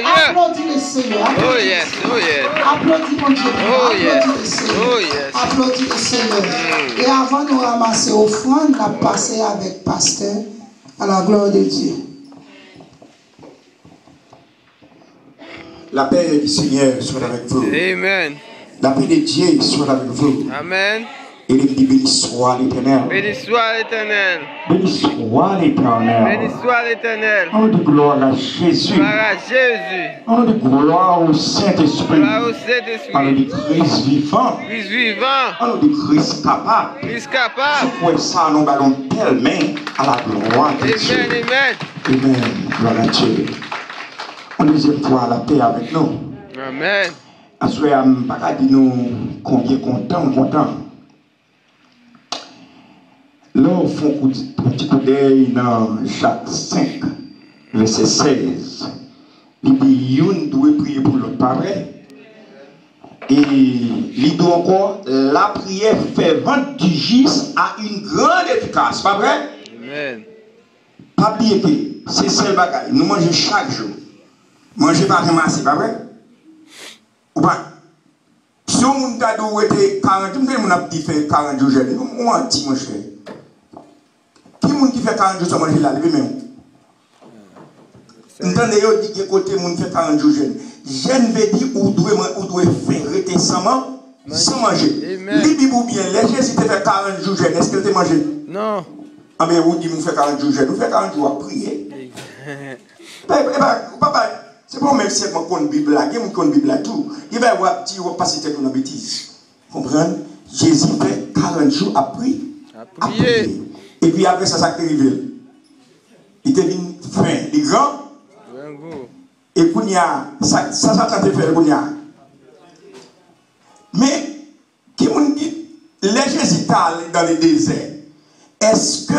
Applaudis le Seigneur. Oh yes, oh yes. Applaudis mon Dieu. Oh yes. Applaudis le Seigneur. Oh yes. Applaudis le Seigneur. Et avant de ramasser offrande, on a passé avec pasteur à la gloire de Dieu. La paix du Seigneur soit avec vous. Amen. La paix de Dieu soit avec vous. Amen. Et il dit béni soit l'Éternel. Béni soit l'Éternel. Béni soit l'Éternel. Béni soit l'Éternel. On de gloire à Jésus. Gloire à Jésus. On de gloire au Saint-Esprit. Gloire au On Saint-Esprit. de Christ vivant. Christ vivant. On de Christ capable. Christ capable. Pour ça, nous allons tellement à la gloire de Dieu. Amen, amen. Amen. Gloire à Dieu. On deuxième fois la paix avec nous. Amen. À ce moment-là, je ne vais pas dire nous combien content. Là, on fait un petit coup d'œil dans Jacques 5, verset 16. Il dit, on doit prier pour l'autre pareil. Et il dit encore, la prière fervente du juste a une grande efficace. Pas vrai? Amen. Pas oublier que c'est seul bagage. Nous mangeons chaque jour. Manger pas ramasser, pas vrai? Ou pas? Si on a dit 40 jours, on a dit 40 jours, on a dit mon cher. Qui est-ce qui fait 40 jours sans manger là, lui-même? Entendez, vous dites que côté moun fait 40 jours jeune. Jeune veut dire ou doit faire rester sans manger. Libi ou bien, les Jésus te fait 40 jours jeune, est-ce qu'elle te mangé? Non. Ah mais vous dites que vous faites 40 jours jeune, vous faites 40 jours à prier. Papa, c'est pas même si on compte Bible là, on compte Bible là tout. Il va y avoir petit ou passer tête dans la bêtise. Comprenez? Jésus fait 40 jours à prier. À prier. Et puis après ça, ça arrivé. Il était venu fin, il est grand. Et puis ça t'a fait le mais, qui me dit, les Jésus dans le désert, est-ce que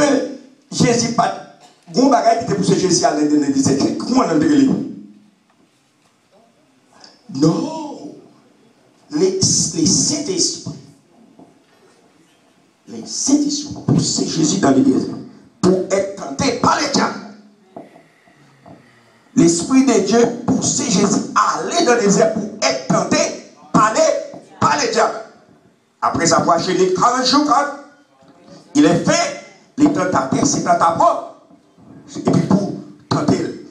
Jésus pas. Bon bagage qui était poussé Jésus à l'intérieur du désert, comment on a dit? Non. Les Saint-Esprit. Les Saint-Esprit poussé Jésus dans le désert pour être tenté par les diables. L'Esprit de Dieu poussait Jésus à aller dans le désert pour être tenté par les diables. Après avoir enchaîné 40 jours, il est fait, les tentateurs, c'est dans ta propre. Et puis pour tenter.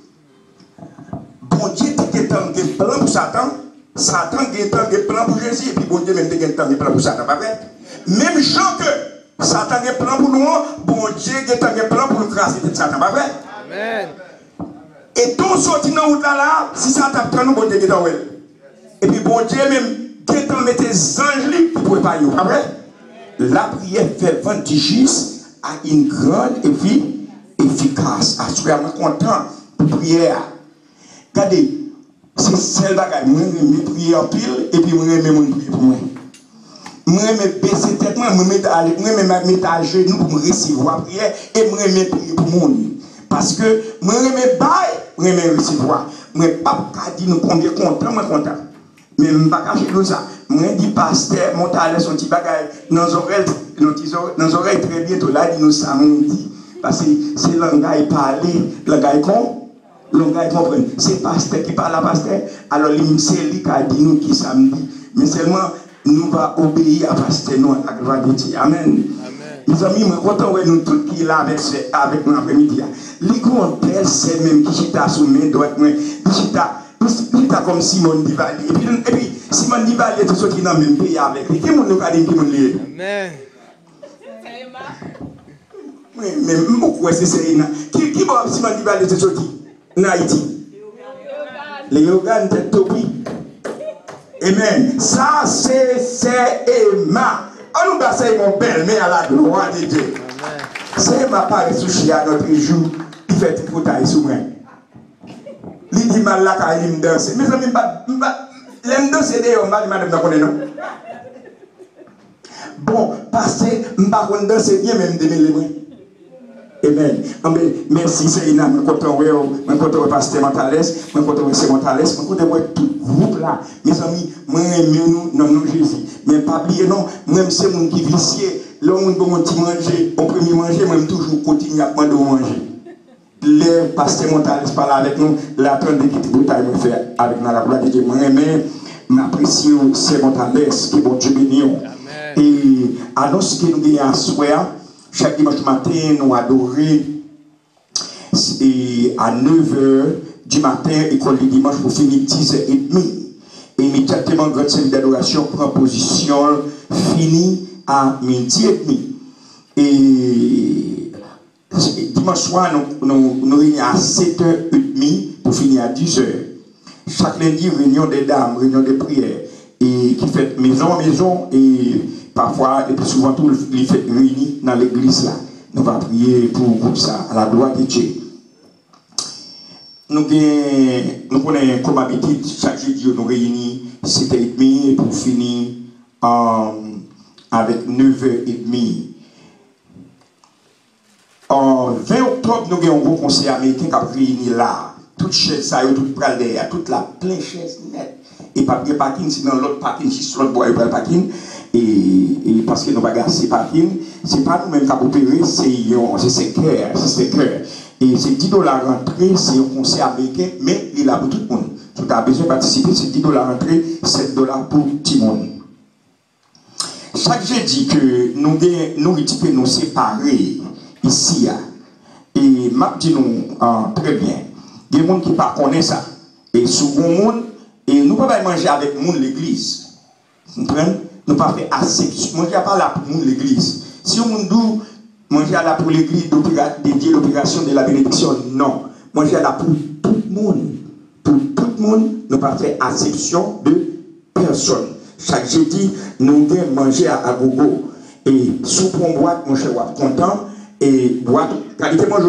Bon Dieu, tu as un plan pour Satan. Satan a un plan pour Jésus. Et puis bon Dieu, même tu as un plan pour Satan. Pas vrai? Même gens que Satan a un plan pour nous, bon Dieu a un plan pour nous craser de Satan. Pas vrai? Amen. Et tout sorti dans le là, si ça t'apprend, nous, bon Dieu, et puis bon Dieu, même, quand met tes anges, pour ne pas y aller. La prière fervente du juste a une grande efficace. Je suis content pour prier. Regardez, c'est celle bagaille. Moi, je prie en pile, et puis moi, je prier pour moi. Moi, je baisser tête, moi, je mettre à genoux pour me recevoir prière et moi, je prier pour le monde. Parce que moi, je me baille, moi, je recevoir. Moi, je ne peux pas dire nous combien content, moi, content. Mais je ne peux pas cacher tout ça. Moi, je dis, pasteur, mon talent, son petit bagage, dans nos oreilles très bientôt, là, il nous dit. Parce que c'est langage parler, langage comprendre. C'est pasteur qui parle à pasteur. Alors, c'est lui qui a dit nous qui samedi. Mais seulement, nous va obéir à pasteur, nous, à la gloire de Dieu. Amen. Mes amis, je suis content de nous tous qui sont là avec nous après-midi. Les grands pères, c'est même qui chita sous mes doigts, qui chita comme Simone Divalier. Et puis, Simone Divalier, tout ce qui est dans le même pays avec lui. Qui est-ce qui est Amen. Mais pourquoi c'est ça? Qui va Simone Divalier, tout ce qui est en Haïti? Les Yogan, tête topi. Amen. Ça, c'est Emma. On nous passe mon belle-mère à la gloire de Dieu. C'est ma part de sushi à notre jour. Il fait tout pour tailler sous moi. Il dit mal là quand il me danse. Mais ça ne pas. L'aime danser d'ailleurs, madame n'a pas non. Bon, parce que je ne pas danser bien même de mes. Amen. Merci Seigneur, je suis content de pasteur Montales, je suis content de Montales, je suis content de tout groupe là. Mes amis, moi j'aime nous Jésus. Mais pas oublier non, même c'est mon qui vicié, là on peut manger, on peut manger, même toujours continuer à manger. Le pasteur Montales parle avec nous, la train de quitter pour taille faire avec nous la gloire de Dieu. Moi j'aime m'apprécier c'est Montales, que bon Dieu bénisse. Et annonce que nous gagnons à soir. Chaque dimanche matin, nous adorons à 9h du matin, école du dimanche pour finir 10h30. Et immédiatement, grande série d'adoration prend position, fini à midi et demi. Et dimanche soir, nous réunissons à 7h30 pour finir à 10h. Chaque lundi, réunion des dames, réunion des prières, et qui fait maison à maison, et parfois, et plus souvent, tout les fêtes réunis dans l'église là. Nous allons prier pour ça, à la gloire de Dieu. Nous prenons comme habitude, chaque jeudi, nous réunissons 7h30 pour finir avec 9h30. En 20 octobre, nous avons un gros conseil américain qui a réuni là. Toute chaise, toute pralère, toute la pleine chaise nette. Et papier parking, c'est dans l'autre parking, si sur l'autre bois, il y a le parking. Et parce que nous avons gagné ces parkings, ce n'est pas nous-mêmes qui avons opéré, c'est cœur. Et c'est $10 rentrée, c'est un conseil américain, mais il est là pour tout le monde. Si tu as besoin de participer, c'est $10 rentrée, $7 pour tout le monde. Chaque jeudi que nous séparer ici, et m'a dit nous très bien, il y a des gens qui ne connaissent pas ça. Et souvent, et nous ne pouvons pas manger avec le monde de l'église. Vous comprenez? Nous ne pouvons pas faire acception. Manger pas là pour nous l'église. Si on nous manger là pour l'église dédiée l'opération de la bénédiction, non. Manger là pour tout le monde. Pour tout le monde, nous ne pouvons pas faire acception de personne. Chaque jeudi, nous devons manger à gogo. Et sous pour boîte, mon cher, content. Et boîte, qualité, moi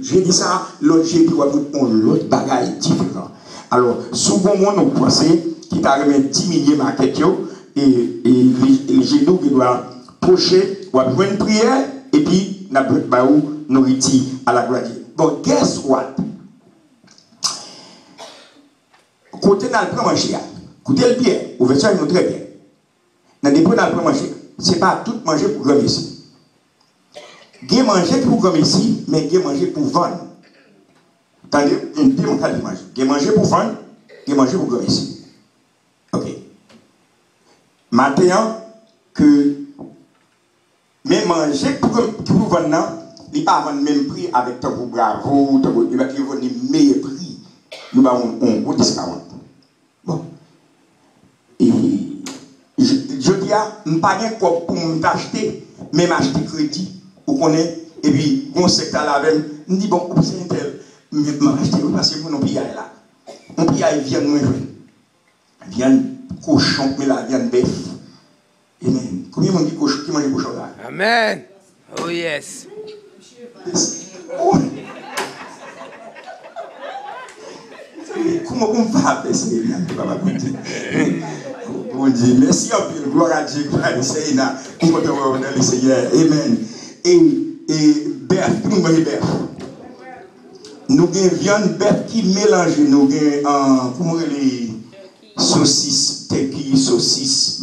j'ai dit ça, l'autre jeudi, on l'autre bagaille différent. Alors, souvent, nous pensons qu'il t'a remis 10 milliers de maquettes. Et les genoux qui doivent pocher, ou avoir une prière, et puis nous retirons à la gloire de Dieu. Bon, guess what? Côté dans le premier manger, écoutez le bien, ouverture nous très bien. Dans le premier manger, ce n'est pas tout manger pour gagner ici. Il y a manger pour gagner ici, mais il y a manger pour vendre. Attendez, il y a une démocratie de manger. Il y a manger pour vendre, il y a manger pour gagner ici. Ok. Maintenant, que mais manger pour vendre, il n'y a pas vendre même prix avec ton bravo, il va vendre le meilleur prix. Nous avons un discount. Bon. Et je dis à je n'ai pas de quoi pour m'acheter, même acheter crédit, vous connaissez, et puis, on sait que la même, je dis bon, c'est un tel, mais je vais acheter parce que mon pays est là. Mon pays vient de moi, viande cochon, mais la viande bœuf. Amen. Combien de monde qui mange cochon là? Amen. Oh yes. Oh. Comment on va faire ça? Bon Dieu, merci en plus, gloire à Dieu, gloire à Dieu, Seigneur. Amen. Et bœuf, nous mangeons bœuf. Nous avons viande bœuf qui mélange, nous avons, comment les saucisses, tequille, saucisses,